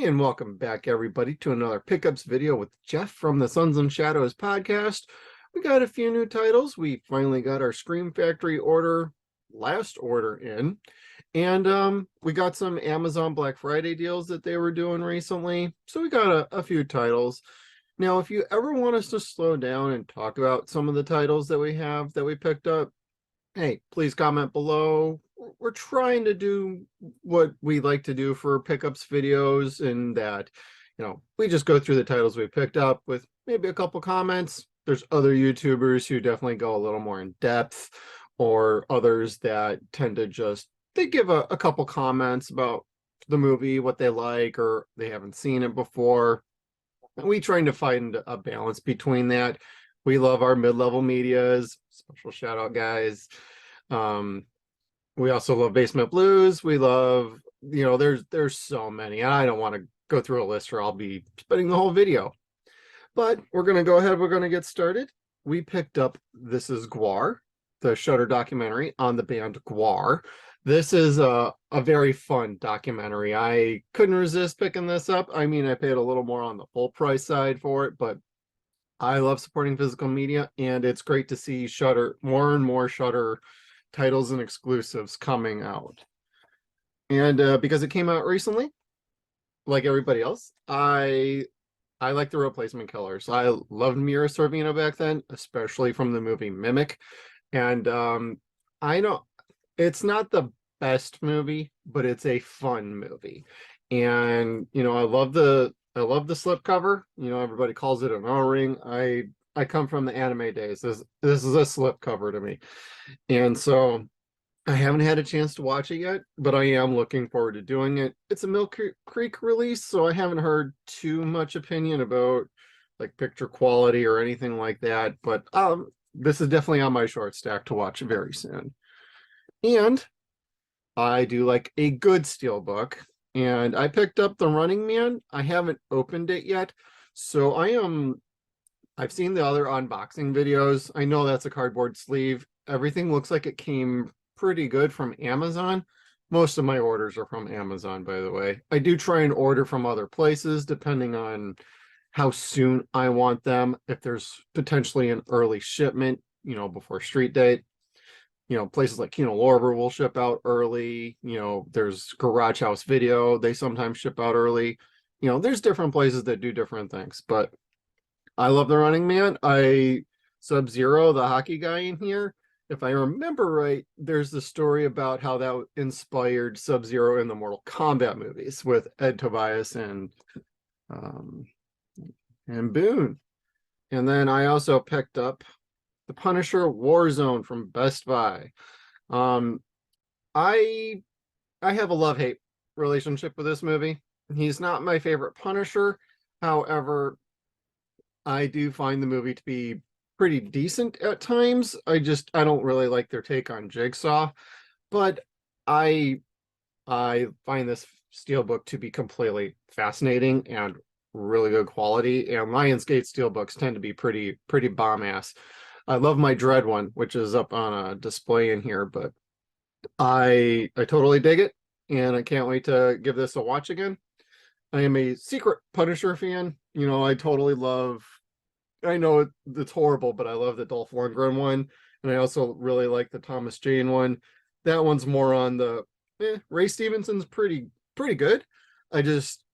And welcome back, everybody, to another pickups video with Jeff from the Suns and Shadows podcast. We got a few new titles. We finally got our Scream Factory last order in. And we got some Amazon Black Friday deals that they were doing recently. So we got a few titles. Now, if you ever want us to slow down and talk about some of the titles that we have that we picked up, hey, please comment below. We're trying to do what we like to do for pickups videos, and that, we just go through the titles we picked up with maybe a couple comments. There's other YouTubers who definitely go a little more in depth, or others that tend to they give a couple comments about the movie, what they like, or they haven't seen it before. And we trying to find a balance between that. We love our mid-level medias. Special shout out, guys. We also love Basement Blues. We love, there's so many. I don't want to go through a list or I'll be spending the whole video. But we're going to go ahead. We're going to get started. We picked up This Is Gwar, the Shudder documentary on the band Gwar. This is a very fun documentary. I couldn't resist picking this up. I mean, I paid a little more on the full price side for it, but I love supporting physical media, and it's great to see Shudder, more and more Shudder titles and exclusives coming out. And because it came out recently, like everybody else, I like the Replacement Killers. I loved Mira Sorvino back then, especially from the movie Mimic. And I know it's not the best movie, but it's a fun movie. And I love the slipcover. Everybody calls it an O-ring. I come from the anime days. This is a slipcover to me. And so I haven't had a chance to watch it yet, but I am looking forward to doing it. It's a Mill Creek release, so I haven't heard too much opinion about like picture quality or anything like that. But this is definitely on my short stack to watch very soon. And I do like a good steelbook, and I picked up The Running Man. I haven't opened it yet, so I've seen the other unboxing videos. I know that's a cardboard sleeve. Everything looks like it came pretty good from Amazon. Most of my orders are from Amazon, by the way. I do try and order from other places depending on how soon I want them. If there's potentially an early shipment, before street date. Places like Kino Lorber will ship out early. There's Garage House Video. They sometimes ship out early. There's different places that do different things, but I love The Running Man. Sub-Zero, the hockey guy in here, if I remember right, there's the story about how that inspired Sub-Zero in the Mortal Kombat movies with Ed Tobias and Boone. And then I also picked up The Punisher Warzone from Best Buy. I have a love-hate relationship with this movie. He's not my favorite Punisher. However, I do find the movie to be pretty decent at times. I don't really like their take on Jigsaw, but I find this steelbook to be completely fascinating and really good quality. And Lionsgate steelbooks tend to be pretty bomb ass. I love my Dread one, which is up on a display in here, but I totally dig it, and I can't wait to give this a watch again. I am a secret Punisher fan. I totally love, I know it's horrible, but I love the Dolph Lundgren one, and I also really like the Thomas Jane one. That one's more on the Ray Stevenson's pretty good.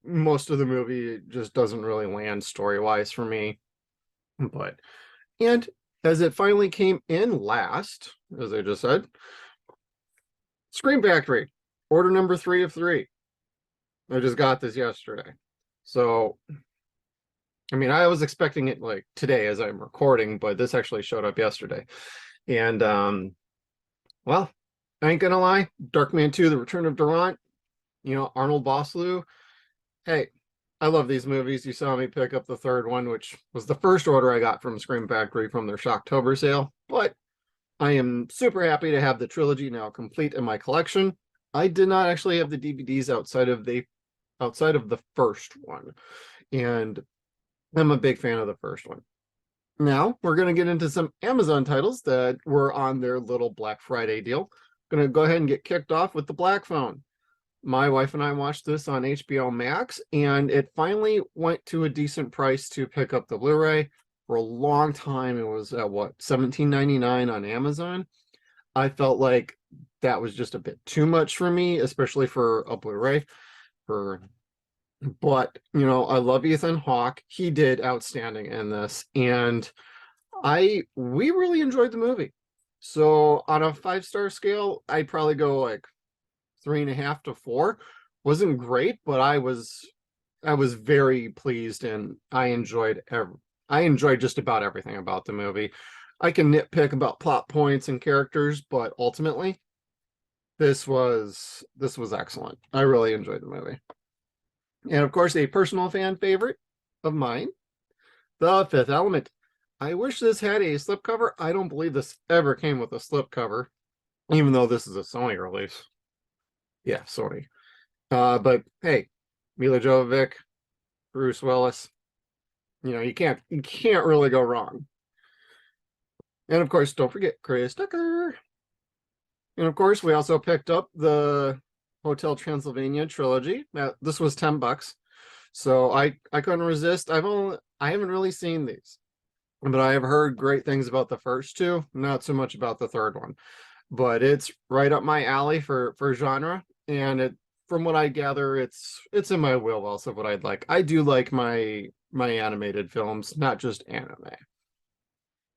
Most of the movie just doesn't really land story-wise for me. And as it finally came in last, as I just said, Scream Factory, order number 3 of 3. I just got this yesterday. So, I mean, I was expecting it like today as I'm recording, but this actually showed up yesterday. And, well, I ain't gonna lie, Darkman 2, The Return of Durant, Arnold Vosloo. Hey, I love these movies. You saw me pick up the third one, which was the first order I got from Scream Factory from their Shocktober sale. But I am super happy to have the trilogy now complete in my collection. I did not actually have the DVDs outside of the first one, and I'm a big fan of the first one. Now we're going to get into some Amazon titles that were on their little Black Friday deal. I'm going to go ahead and get kicked off with the Black Phone. My wife and I watched this on HBO Max, and it finally went to a decent price to pick up the Blu-ray. For a long time, it was at what, $17.99 on Amazon. I felt like that was just a bit too much for me, especially for a Blu-ray. But I love Ethan Hawke. He did outstanding in this, and we really enjoyed the movie. So on a 5-star scale, I'd probably go like 3.5 to 4. Wasn't great, but I was very pleased, and I enjoyed just about everything about the movie. I can nitpick about plot points and characters, but ultimately this was excellent. I really enjoyed the movie. And of course, a personal fan favorite of mine, The Fifth Element. I wish this had a slipcover. I don't believe this ever came with a slipcover, even though this is a Sony release. Yeah, Sony. But hey, Mila Jovovich, Bruce Willis, you can't really go wrong. And of course, don't forget Chris Tucker. And of course, we also picked up the Hotel Transylvania trilogy. Now, this was $10. So I couldn't resist. I haven't really seen these, but I have heard great things about the first two, not so much about the third one. But it's right up my alley for genre, and from what I gather, it's in my wheelhouse of what I'd like. I do like my animated films, not just anime.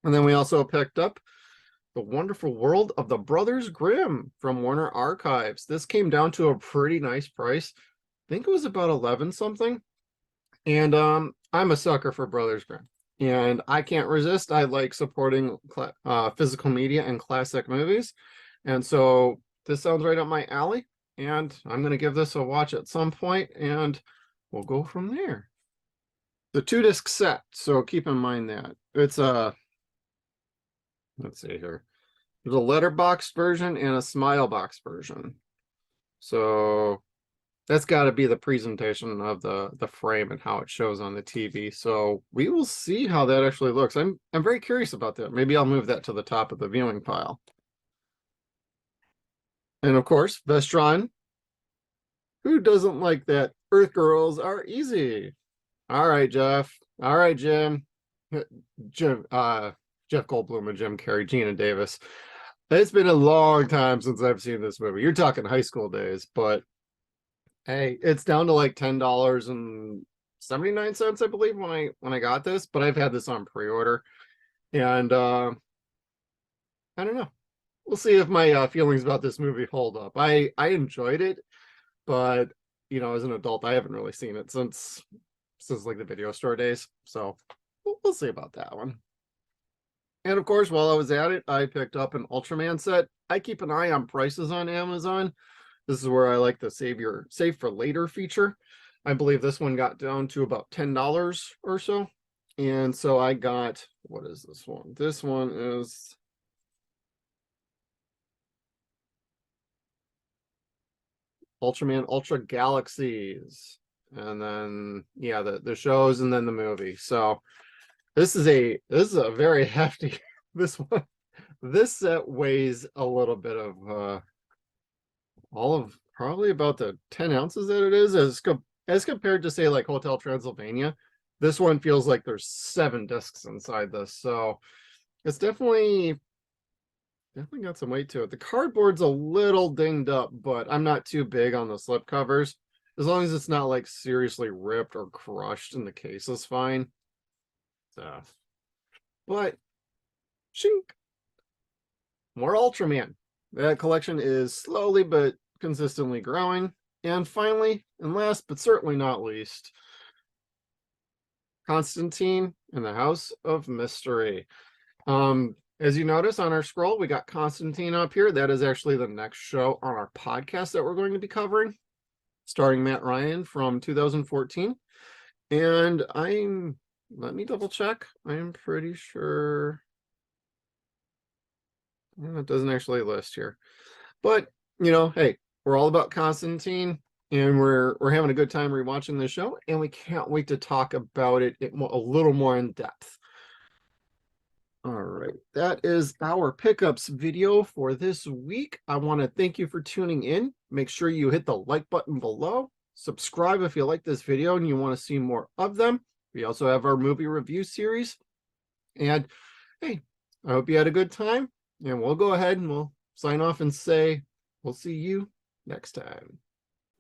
And then we also picked up The Wonderful World of the Brothers Grimm from Warner Archives. This came down to a pretty nice price. I think it was about 11 something. And I'm a sucker for Brothers Grimm, and I can't resist. I like supporting physical media and classic movies, and so this sounds right up my alley, and I'm going to give this a watch at some point, and we'll go from there. The 2-disc set, so keep in mind that it's let's see here, there's a letterbox version and a smile box version. So that's got to be the presentation of the frame and how it shows on the TV. So we will see how that actually looks. I'm very curious about that. Maybe I'll move that to the top of the viewing pile. And of course, Vestron. Who doesn't like that? Earth Girls Are Easy. All right, Jeff. All right, Jim. Jeff Goldblum and Jim Carrey, Gina Davis. It's been a long time since I've seen this movie. You're talking high school days, but hey, it's down to like $10.79, I believe, when I got this, but I've had this on pre-order, and I don't know. We'll see if my feelings about this movie hold up. I enjoyed it, but as an adult, I haven't really seen it since like the video store days, so we'll see about that one. And of course, while I was at it, I picked up an Ultraman set. I keep an eye on prices on Amazon. This is where I like the save for later feature. I believe this one got down to about $10 or so. And so I got, what is this one? This one is Ultraman Ultra Galaxies. And then yeah, the shows and then the movie. So this is a very hefty this set weighs a little bit of all of probably about the 10 ounces that it is, as compared to say like Hotel Transylvania. This one feels like there's 7 discs inside this, so it's definitely got some weight to it. The cardboard's a little dinged up, but I'm not too big on the slip covers. As long as it's not like seriously ripped or crushed, and the case is fine. So, but shink, more Ultraman. That collection is slowly but consistently growing. And finally, and last but certainly not least, Constantine and the House of Mystery. As you notice on our scroll, we got Constantine up here. That is actually the next show on our podcast that we're going to be covering, starring Matt Ryan from 2014. And let me double check. I'm pretty sure it doesn't actually list here. But, hey, we're all about Constantine, and we're having a good time rewatching the show, and we can't wait to talk about it a little more in depth. All right, that is our pickups video for this week. I want to thank you for tuning in. Make sure you hit the like button below. Subscribe if you like this video and you want to see more of them. We also have our movie review series. And hey, I hope you had a good time. And we'll go ahead and we'll sign off and say we'll see you next time.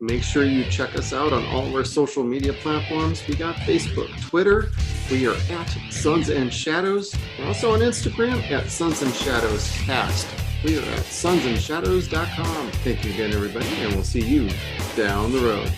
Make sure you check us out on all of our social media platforms. We got Facebook, Twitter. We are at Suns and Shadows. We're also on Instagram at Suns and Shadows Cast. We are at sunsandshadows.com. Thank you again, everybody, and we'll see you down the road.